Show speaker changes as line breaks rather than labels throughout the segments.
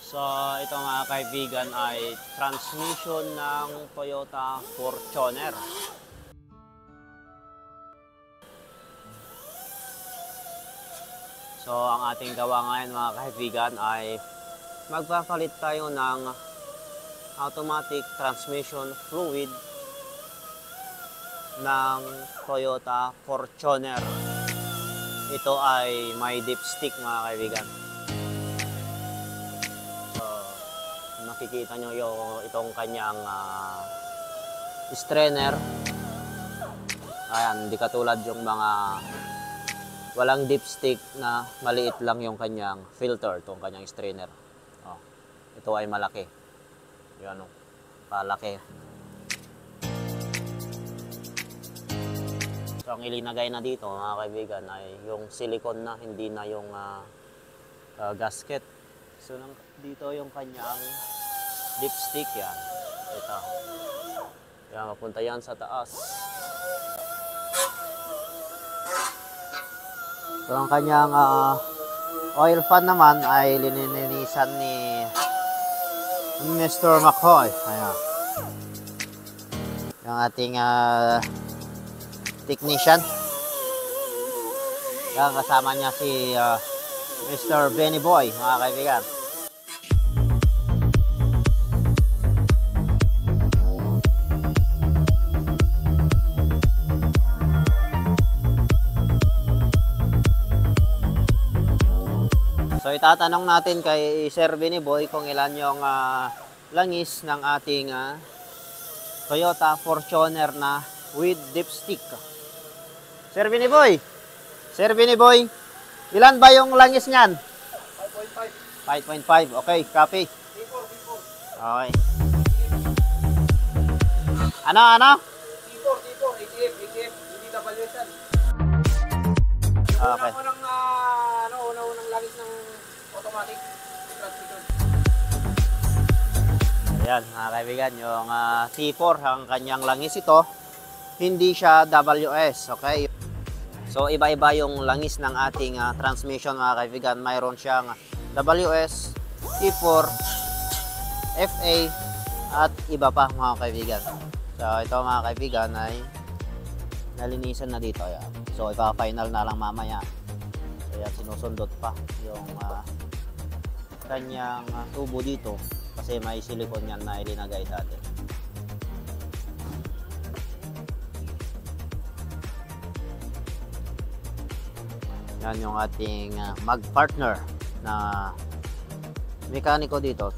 So, ito mga kaibigan ay transmission ng Toyota Fortuner. So, ang ating gawa ngayon mga kaibigan ay magpapalit tayo ng automatic transmission fluid ng Toyota Fortuner. Ito ay may dipstick mga kaibigan. Makikita nyo itong kanyang strainer. Ayan, hindi katulad yung mga walang dipstick na maliit lang yung kanyang filter, itong kanyang strainer. Oh, ito ay malaki. Yan o, palaki. So, ang ilinagay na dito mga kaibigan ay yung silicone na, hindi na yung gasket. So, dito yung kanyang dipstick yan. Ito. Yan, mapunta yan sa taas. So, ang kanyang oil fan naman ay lininisan ni Mr. McCoy. Ayan. Yung ating technician. Yan, kasama niya si Mr. Benny Boy, mga kaibigan. So itatanong natin kay Sir Benny Boy kung ilan yung langis ng ating Toyota Fortuner na with dipstick. Sir Benny Boy! Sir Benny Boy! Ilan ba yung langis niyan? 5.5. 5.5. Okay, copy. Okay. Ano?
T4, ATF, hindi WSL.
Okay.
Unang langis ng automatic transmission.
Ayan, mga kaibigan, yung T4, ang kanyang langis ito, hindi siya WS, okay? So, iba-iba yung langis ng ating transmission, mga kaibigan. Mayroon siyang WS, T4, FA, at iba pa, mga kaibigan. So, ito mga kaibigan ay nalinisan na dito. Ayan. So, ipa-final na lang mamaya. Kaya sinusundot pa yung kanyang tubo dito kasi may silicone yan na ilinagay dati. Yan yung ating mag-partner na mekaniko dito.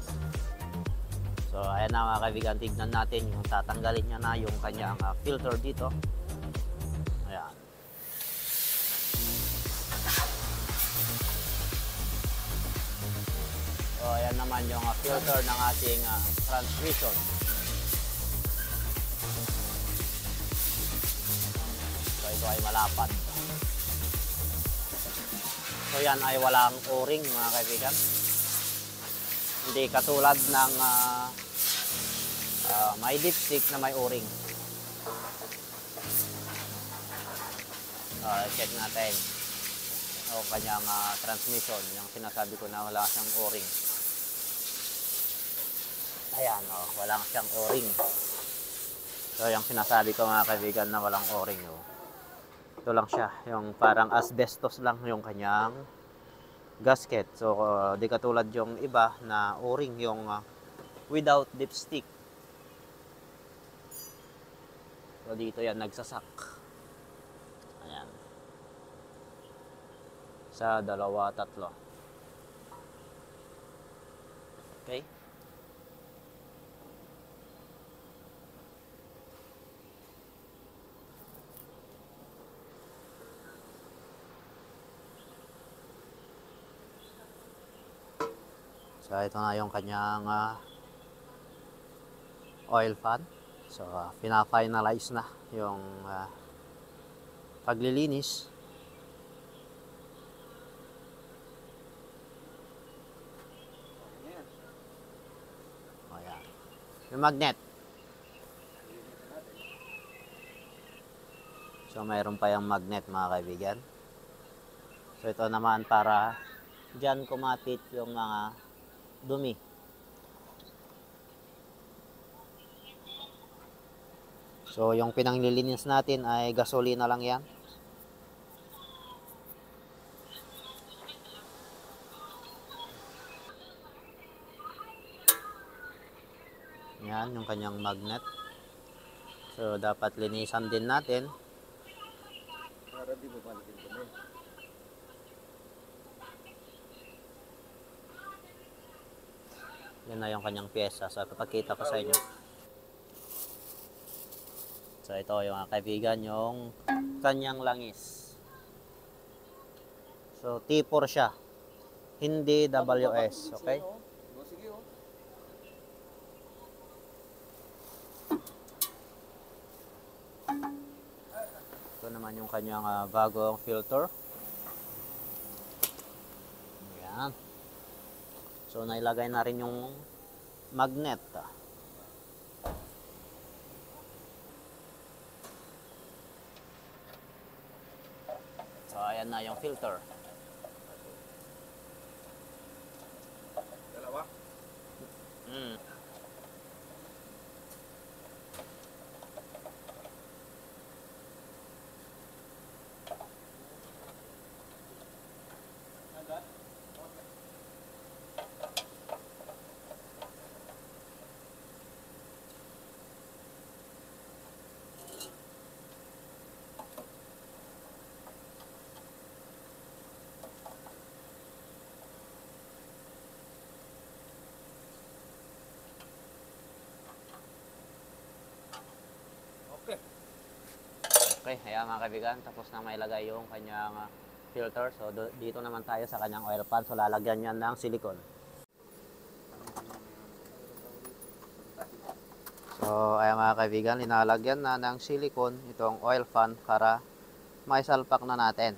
So ayan na mga kaibigan, tignan natin yung tatanggalin niya na yung kanyang filter dito. Ayan. So ayan naman yung filter ng ating transmission. So ito ay malapad. So yan ay walang o-ring mga kaibigan. Hindi katulad ng may dipstick na may o-ring. Check natin o kanyang transmission, yung sinasabi ko na wala siyang o-ring. Ayan, wala siyang o-ring. So yung sinasabi ko mga kaibigan na walang o-ring, ito lang siya, yung parang asbestos lang yung kanyang gasket. So di katulad yung iba na o-ring, yung without dipstick. So dito yan nagsasak. Ayan. Sa dalawa, tatlo. Okay. So ito na yung kanyang oil fan. So pina-finalize na yung paglilinis. Ayan. Yung magnet. So mayroon pa yung magnet mga kaibigan. So ito naman para dyan kumapit yung mga dumi. So, yung pinanglilinis natin ay gasolina lang yan. Yan, yung kanyang magnet. So, dapat linisan din natin.
Para di mo palitin kami.
Yan na yung kanyang pyesa. So, papakita ko sa inyo. So, ito yung mga kaibigan, yung kanyang langis. So, T4 siya. Hindi WS. Okay?
Sige, oh.
Ito naman yung kanyang bagong filter. Ayan. So, nailagay na rin yung magnet. So, ayan na yung filter.
Dalawa.
Mm.
Okay.
Okay, ayan mga kaibigan, tapos na mailagay yung kanyang filter. So, dito naman tayo sa kanyang oil pan. So, lalagyan yan ng silicone. So, ayan mga kaibigan, linalagyan na ng silicone itong oil pan para maisalpak na natin.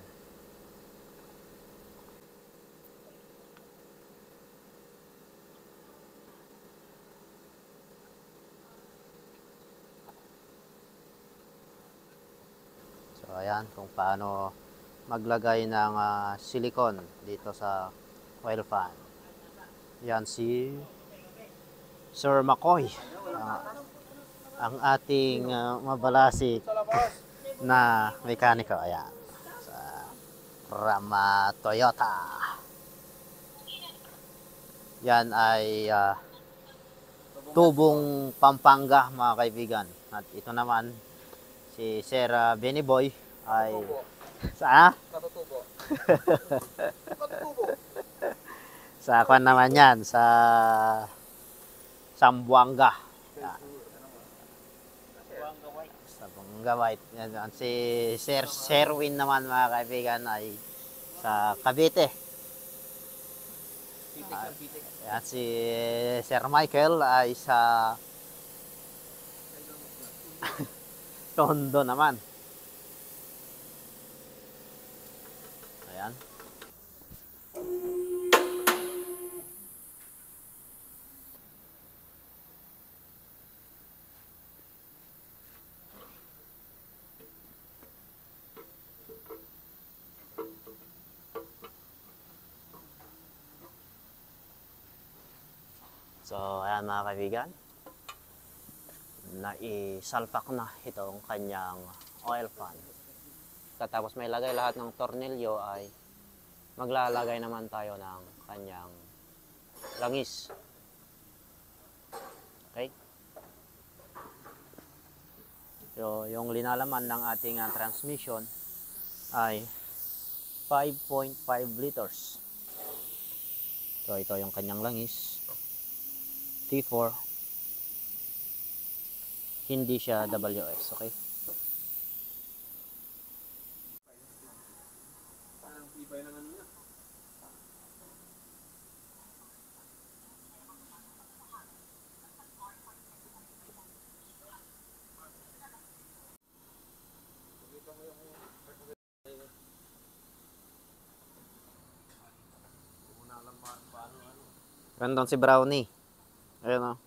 So, ayan kung paano maglagay ng silicone dito sa oil pan. Yan si Sir McCoy, ang ating mabalasik na mekaniko. Ayan, sa Rama Toyota. Yan ay tubong Pampanga mga kaibigan. At ito naman si Sir Benny Boy ay sa
Katutubo. Katutubo.
sa kwan naman yan sa Sambuanga. Sambuanga White. Yan, si Sir Sherwin naman mga kaibigan ay sa Cavite.
Pitik.
Yan, si Sir Michael ay sa Tondo naman. Ayan. So, ayan mga kaibigan. Naisalpak na itong kanyang oil pan. Tapos may lagay lahat ng tornilyo ay maglalagay naman tayo ng kanyang langis. Okay? So, yung linalaman ng ating transmission ay 5.5 liters. So, ito yung kanyang langis. T4. Hindi siya WS. Okay?
Parang tibay lang ano na.
Random si Brownie. Ayun o.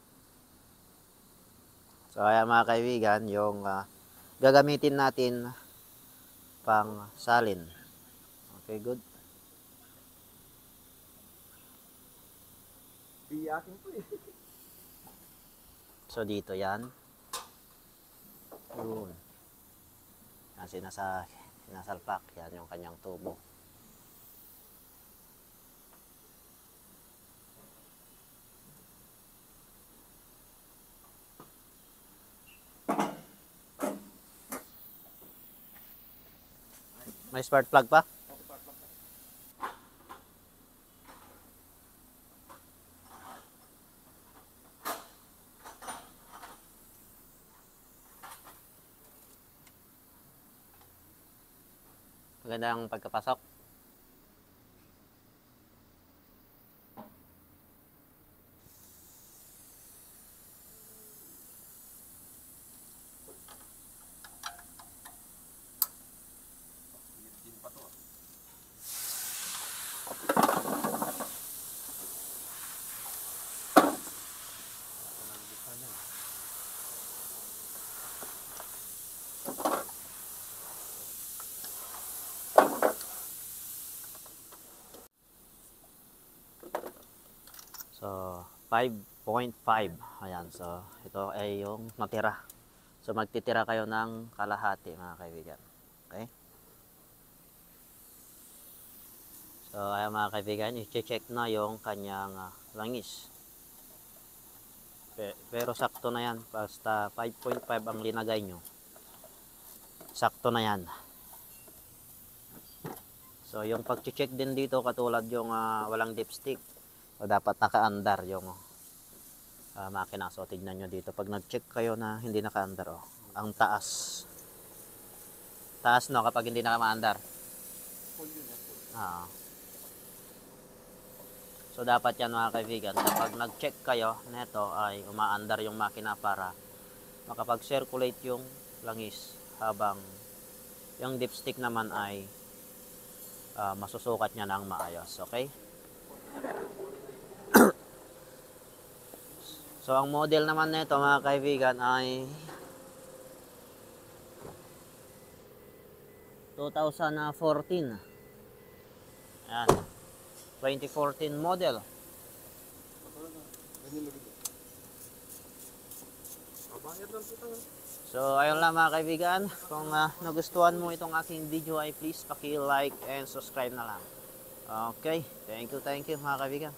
So, ayan mga kaibigan, yung gagamitin natin pang salin. Okay, good.
Iyakin ko eh.
So dito yan. Yun. Yan sinasalpak. Yan yung kanyang tubo. May spark plug pa? Maganda ang pagkapasok.
Din pa to.
So 5.5. Ayan. So ito ay yung natira. So magtitira kayo ng kalahati mga kaibigan. Okay? So ayan mga kaibigan, i-check na yung kanyang langis. Pero sakto na yan. Basta 5.5 ang linagay nyo. Sakto na yan. So yung pag-check din dito katulad yung walang dipstick. So dapat naka-andar yung makina. So tignan nyo dito. Pag nag-check kayo na hindi naka-andar, oh, ang taas. Taas no kapag hindi naka-andar.
Full yun eh.
So dapat yan mga kaibigan, kapag nag-check kayo neto ay umaandar yung makina para makapag-circulate yung langis habang yung dipstick naman ay masusukat niya ng maayos. Okay? So ang model naman nito mga kaibigan ay 2014. Ayan. 2014 model.
Ganyan lagi. Kabayad lang ito.
So ayun lang mga kaibigan, kung nagustuhan mo itong aking video ay please paki-like and subscribe na lang. Okay, thank you mga kaibigan.